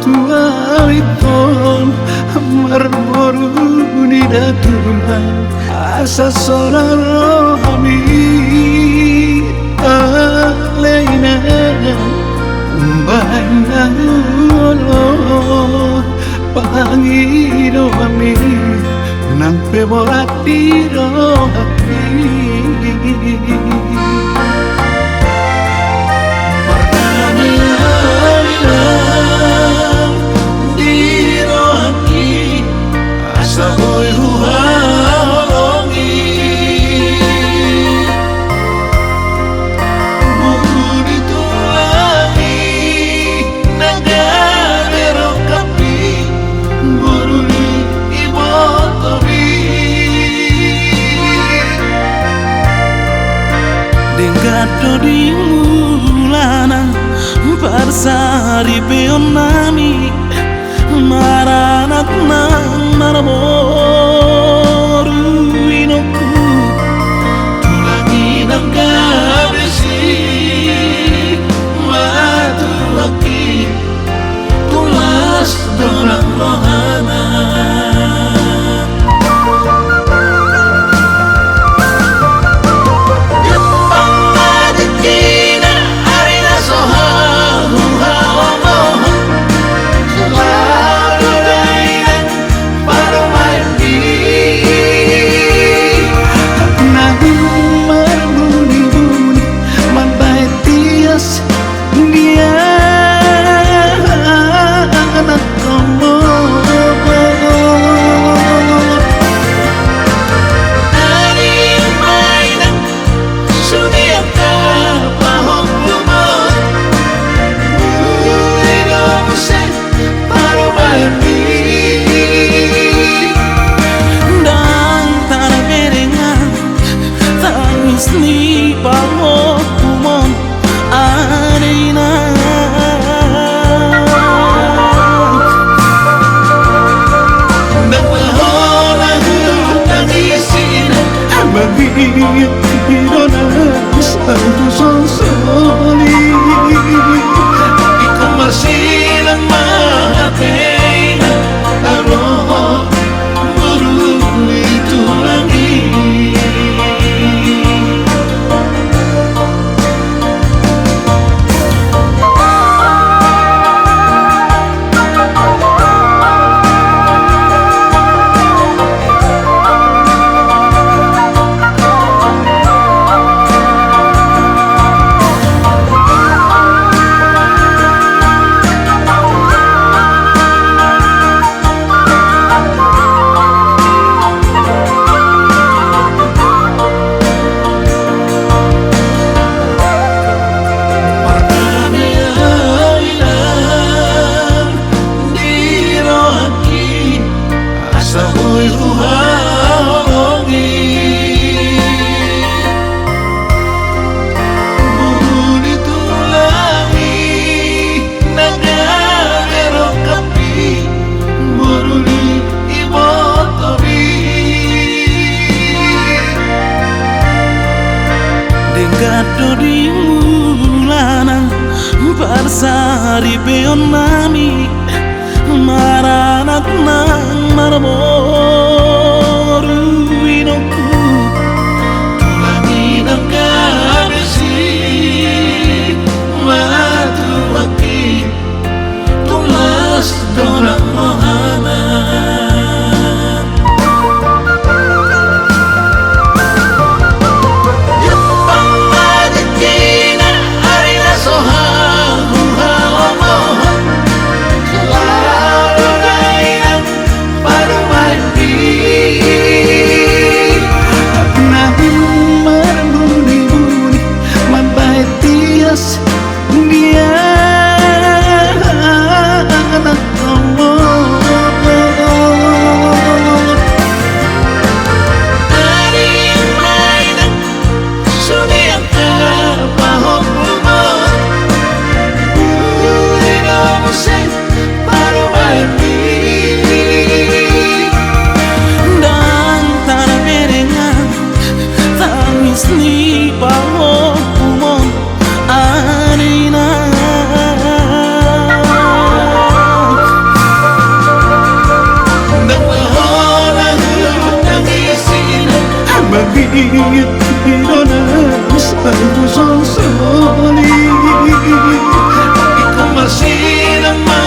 tua iton marmoru di daturan asa soraro hami aleina umbana ulo pangiro hami nang pemoratiro hami Dengato di mulana Parsari peonami Maranat nang marmoru inoku Tulangi nang kabesi Matu laki Tulas dorang lohana Ni pango kumon arena Nagpahona hutang isina Magiging hirona sa tusong-soli Ikaw masilang mahapay Aroho Maruli tulangi Dengato di mulana Parsari peonami Maranat nang marmoru inoku Tulangi nang kabesi Matu laki Tulas dorang mohana begitu dan soli. Ikaw masih naman